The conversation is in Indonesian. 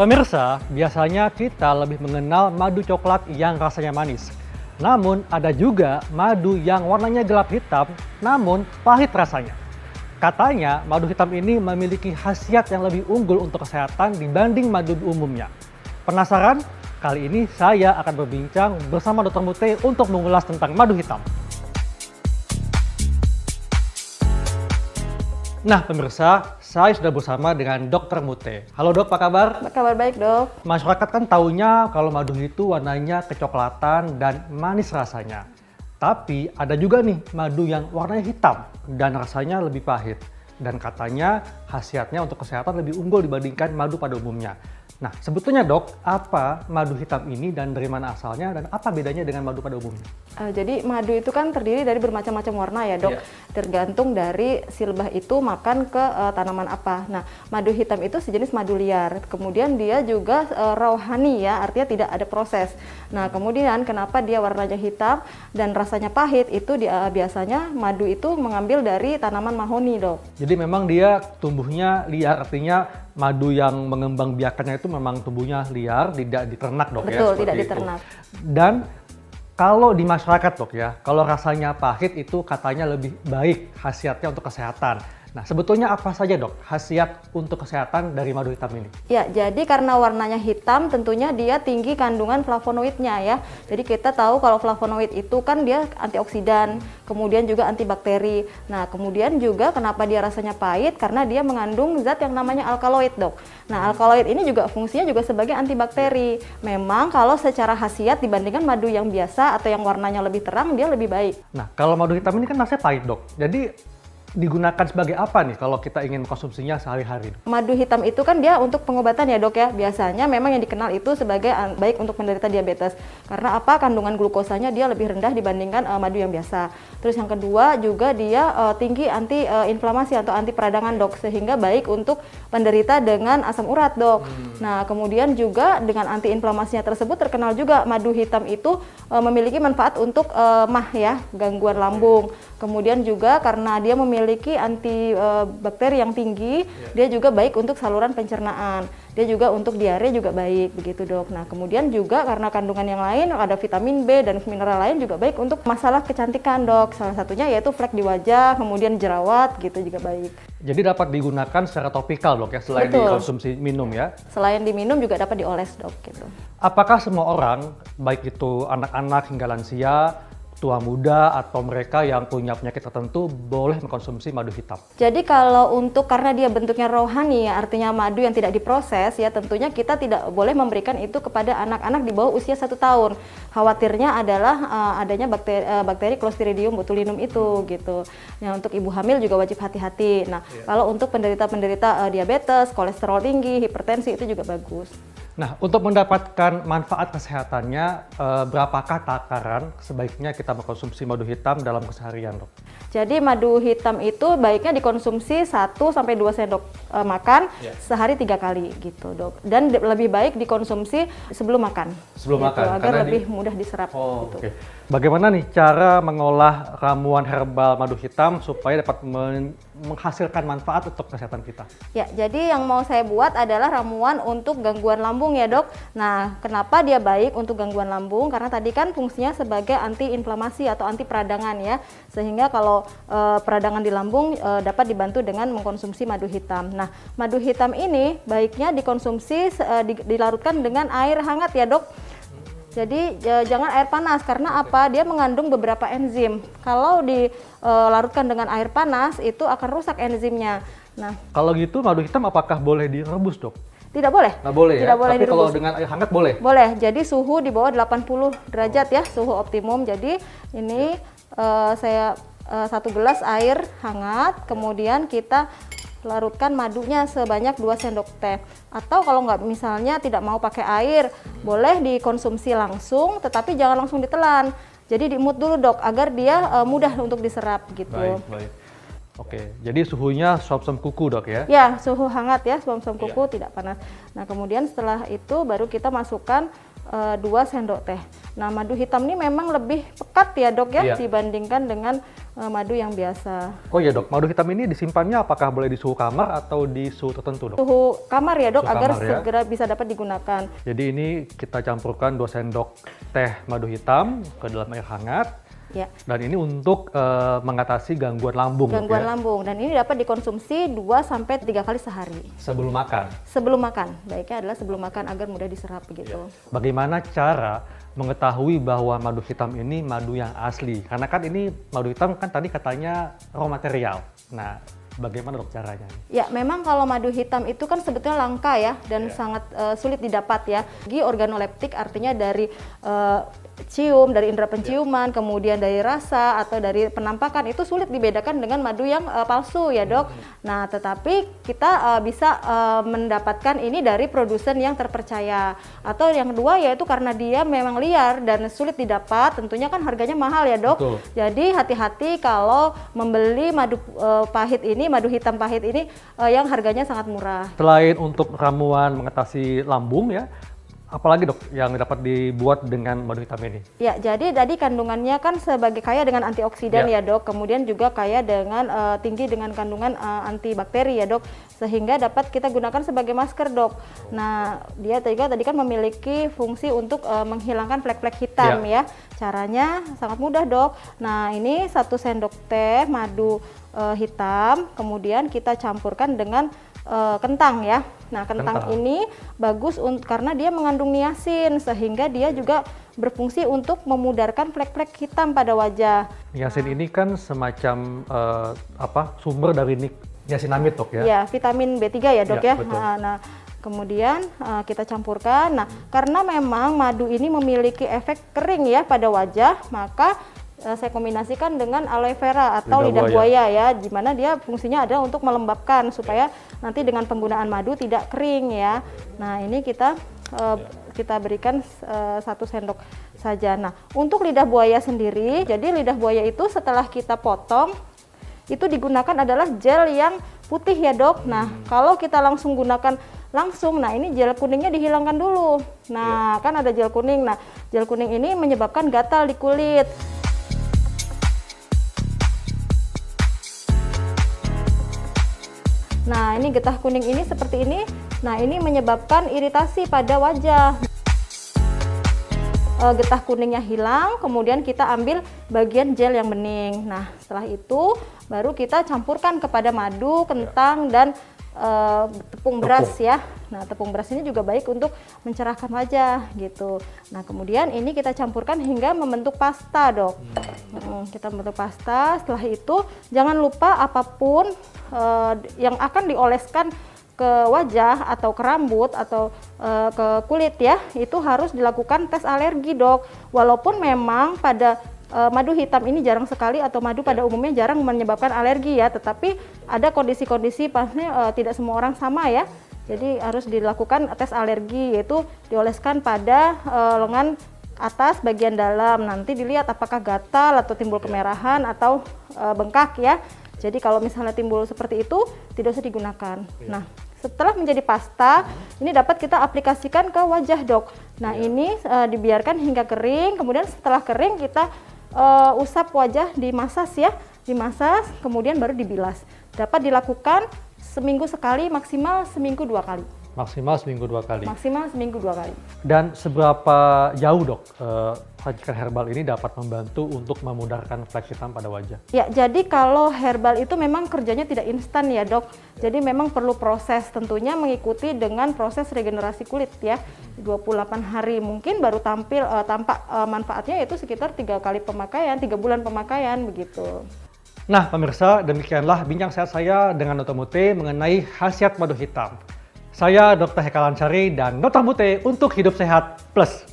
Pemirsa, biasanya kita lebih mengenal madu coklat yang rasanya manis. Namun ada juga madu yang warnanya gelap hitam, namun pahit rasanya. Katanya madu hitam ini memiliki khasiat yang lebih unggul untuk kesehatan dibanding madu umumnya. Penasaran? Kali ini saya akan berbincang bersama Dr. Mute untuk mengulas tentang madu hitam. Nah pemirsa, saya sudah bersama dengan Dr. Mute. Halo dok, apa kabar? Kabar baik dok. Masyarakat kan taunya kalau madu itu warnanya kecoklatan dan manis rasanya. Tapi ada juga nih madu yang warnanya hitam dan rasanya lebih pahit. Dan katanya khasiatnya untuk kesehatan lebih unggul dibandingkan madu pada umumnya. Nah sebetulnya dok, apa madu hitam ini dan dari mana asalnya dan apa bedanya dengan madu pada umumnya? Jadi madu itu kan terdiri dari bermacam-macam warna ya dok. Tergantung dari si lebah itu makan ke tanaman apa. Nah madu hitam itu sejenis madu liar. Kemudian dia juga raw honey ya, artinya tidak ada proses. Nah kemudian kenapa dia warnanya hitam dan rasanya pahit itu biasanya madu itu mengambil dari tanaman mahoni dok. Jadi memang dia tumbuhnya liar, artinya madu yang mengembang biakannya itu memang tumbuhnya liar, tidak diternak dok. Betul, ya? tidak diternak. Dan kalau di masyarakat dok ya, kalau rasanya pahit itu katanya lebih baik khasiatnya untuk kesehatan. Nah sebetulnya apa saja dok khasiat untuk kesehatan dari madu hitam ini? Ya, jadi karena warnanya hitam tentunya dia tinggi kandungan flavonoidnya ya. Jadi kita tahu kalau flavonoid itu kan dia antioksidan, kemudian juga antibakteri. Nah kemudian juga kenapa dia rasanya pahit? Karena dia mengandung zat yang namanya alkaloid dok. Nah alkaloid ini juga fungsinya juga sebagai antibakteri. Memang kalau secara khasiat dibandingkan madu yang biasa atau yang warnanya lebih terang dia lebih baik. Nah kalau madu hitam ini kan rasanya pahit dok. Jadi digunakan sebagai apa nih kalau kita ingin konsumsinya sehari-hari? Madu hitam itu kan dia untuk pengobatan ya dok ya. Biasanya memang yang dikenal itu sebagai baik untuk penderita diabetes. Karena apa? Kandungan glukosanya dia lebih rendah dibandingkan madu yang biasa. Terus yang kedua juga dia tinggi anti inflamasi atau anti peradangan dok. Sehingga baik untuk penderita dengan asam urat dok. Nah kemudian juga dengan anti inflamasinya tersebut terkenal juga madu hitam itu memiliki manfaat untuk MAH ya, gangguan lambung. Kemudian juga karena dia memiliki antibakteri yang tinggi, dia juga baik untuk saluran pencernaan. Dia juga untuk diare juga baik, begitu dok. Nah kemudian juga karena kandungan yang lain, ada vitamin B dan mineral lain juga baik untuk masalah kecantikan dok. Salah satunya yaitu flek di wajah, kemudian jerawat gitu juga baik. Jadi dapat digunakan secara topikal dok ya, selain dikonsumsi minum ya? Selain diminum juga dapat dioles dok gitu. Apakah semua orang, baik itu anak-anak hingga lansia, tua muda atau mereka yang punya penyakit tertentu boleh mengkonsumsi madu hitam? Jadi kalau untuk karena dia bentuknya raw honey ya, artinya madu yang tidak diproses ya, tentunya kita tidak boleh memberikan itu kepada anak-anak di bawah usia 1 tahun. Khawatirnya adalah adanya bakteri Clostridium botulinum itu gitu. Nah untuk ibu hamil juga wajib hati-hati. Nah kalau untuk penderita diabetes, kolesterol tinggi, hipertensi itu juga bagus. Nah, untuk mendapatkan manfaat kesehatannya, berapakah takaran sebaiknya kita mengkonsumsi madu hitam dalam keseharian, dok? Jadi madu hitam itu baiknya dikonsumsi 1-2 sendok makan sehari 3 kali gitu, dok. Dan lebih baik dikonsumsi sebelum makan. Sebelum gitu, makan, agar lebih mudah diserap. Gitu. Okay. Bagaimana nih cara mengolah ramuan herbal madu hitam supaya dapat menghasilkan manfaat untuk kesehatan kita? Ya, jadi yang mau saya buat adalah ramuan untuk gangguan lambung ya dok. Nah, kenapa dia baik untuk gangguan lambung? Karena tadi kan fungsinya sebagai anti-inflamasi atau anti peradangan ya. Sehingga kalau peradangan di lambung dapat dibantu dengan mengkonsumsi madu hitam. Nah, madu hitam ini baiknya dikonsumsi dilarutkan dengan air hangat ya dok. Jadi jangan air panas karena apa? Dia mengandung beberapa enzim. Kalau dilarutkan dengan air panas itu akan rusak enzimnya. Nah, kalau gitu madu hitam apakah boleh direbus, dok? Tidak boleh. Nggak boleh tidak ya? boleh Tapi direbus. Kalau dengan air hangat boleh? Boleh. Jadi suhu di bawah 80 derajat ya, suhu optimum. Jadi ini saya 1 gelas air hangat, kemudian kita larutkan madunya sebanyak 2 sendok teh. Atau kalau nggak misalnya tidak mau pakai air, boleh dikonsumsi langsung, tetapi jangan langsung ditelan. Jadi diemut dulu dok, agar dia mudah untuk diserap gitu. Baik. Oke, jadi suhunya suam-suam kuku dok ya? Ya, suhu hangat ya, suam-suam kuku tidak panas. Nah kemudian setelah itu baru kita masukkan 2 sendok teh. Nah, madu hitam ini memang lebih pekat ya dok ya, dibandingkan dengan madu yang biasa. Oh iya dok, madu hitam ini disimpannya apakah boleh di suhu kamar atau di suhu tertentu dok? Suhu kamar ya dok, Suhu agar kamar, ya. segera bisa dapat digunakan. Jadi ini kita campurkan 2 sendok teh madu hitam ke dalam air hangat. Ya. Dan ini untuk mengatasi gangguan lambung. Gangguan lambung, dan ini dapat dikonsumsi 2-3 kali sehari. Sebelum makan? Sebelum makan, baiknya adalah sebelum makan agar mudah diserap begitu. Bagaimana cara mengetahui bahwa madu hitam ini madu yang asli? Karena kan ini madu hitam kan tadi katanya raw material. Nah, bagaimana dok caranya? Ya, memang kalau madu hitam itu kan sebetulnya langka ya, dan sangat sulit didapat ya. Organoleptik artinya dari cium, dari indera penciuman, kemudian dari rasa atau dari penampakan, itu sulit dibedakan dengan madu yang palsu ya dok. Nah, tetapi kita bisa mendapatkan ini dari produsen yang terpercaya. Atau yang kedua yaitu karena dia memang liar dan sulit didapat, tentunya kan harganya mahal ya dok. Betul. Jadi hati-hati kalau membeli madu pahit ini, madu hitam pahit ini yang harganya sangat murah. Selain untuk ramuan mengatasi lambung ya, apalagi dok yang dapat dibuat dengan madu hitam ini? Ya, jadi tadi kandungannya kan sebagai kaya dengan antioksidan ya dok, kemudian juga kaya dengan tinggi dengan kandungan antibakteri ya dok, sehingga dapat kita gunakan sebagai masker dok. Nah, dia tadi kan memiliki fungsi untuk menghilangkan flek-flek hitam ya. Caranya sangat mudah dok. Nah, ini 1 sendok teh madu hitam, kemudian kita campurkan dengan kentang ya. Nah, kentang ini bagus karena dia mengandung niacin, sehingga dia juga berfungsi untuk memudarkan flek-flek hitam pada wajah. Niacin ini kan semacam sumber dari niacinamide dok ya? Ya, vitamin B3 ya dok ya. Betul. Nah, kemudian kita campurkan. Nah, karena memang madu ini memiliki efek kering ya pada wajah, maka saya kombinasikan dengan aloe vera atau lidah buaya ya, di mana dia fungsinya adalah untuk melembabkan supaya nanti dengan penggunaan madu tidak kering ya. Nah, ini kita berikan 1 sendok saja. Nah, untuk lidah buaya sendiri, jadi lidah buaya itu setelah kita potong itu digunakan adalah gel yang putih ya dok. Nah, kalau kita langsung gunakan langsung, nah ini gel kuningnya dihilangkan dulu. Nah, kan ada gel kuning. Nah, gel kuning ini menyebabkan gatal di kulit. Nah, ini getah kuning ini seperti ini. Nah, ini menyebabkan iritasi pada wajah. Getah kuningnya hilang, kemudian kita ambil bagian gel yang bening. Nah, setelah itu baru kita campurkan kepada madu, kentang, dan tepung beras ya. Nah, tepung beras ini juga baik untuk mencerahkan wajah gitu. Nah, kemudian ini kita campurkan hingga membentuk pasta dok. Kita membentuk pasta. Setelah itu jangan lupa apapun yang akan dioleskan ke wajah atau ke rambut atau ke kulit ya, itu harus dilakukan tes alergi dok. Walaupun memang pada madu hitam ini jarang sekali, atau madu pada umumnya jarang menyebabkan alergi ya, tetapi ada kondisi-kondisi pastinya tidak semua orang sama ya. Jadi harus dilakukan tes alergi, yaitu dioleskan pada lengan atas bagian dalam, nanti dilihat apakah gatal atau timbul kemerahan atau bengkak ya. Jadi kalau misalnya timbul seperti itu tidak usah digunakan. Nah, setelah menjadi pasta, ini dapat kita aplikasikan ke wajah dok. Nah, ini dibiarkan hingga kering, kemudian setelah kering kita usap wajah, dimasas ya, dimasas, kemudian baru dibilas. Dapat dilakukan seminggu sekali, maksimal seminggu 2 kali. Maksimal seminggu 2 kali. Maksimal seminggu 2 kali. Dan seberapa jauh dok racikan herbal ini dapat membantu untuk memudarkan flek hitam pada wajah? Ya, jadi kalau herbal itu memang kerjanya tidak instan ya dok. Jadi memang perlu proses, tentunya mengikuti dengan proses regenerasi kulit ya. 28 hari mungkin baru tampak manfaatnya, itu sekitar 3 kali pemakaian, 3 bulan pemakaian begitu. Nah pemirsa, demikianlah bincang sehat saya dengan Dr. Mute mengenai khasiat madu hitam. Saya Dr. Heka Lansari dan Dr. Mute untuk Hidup Sehat Plus.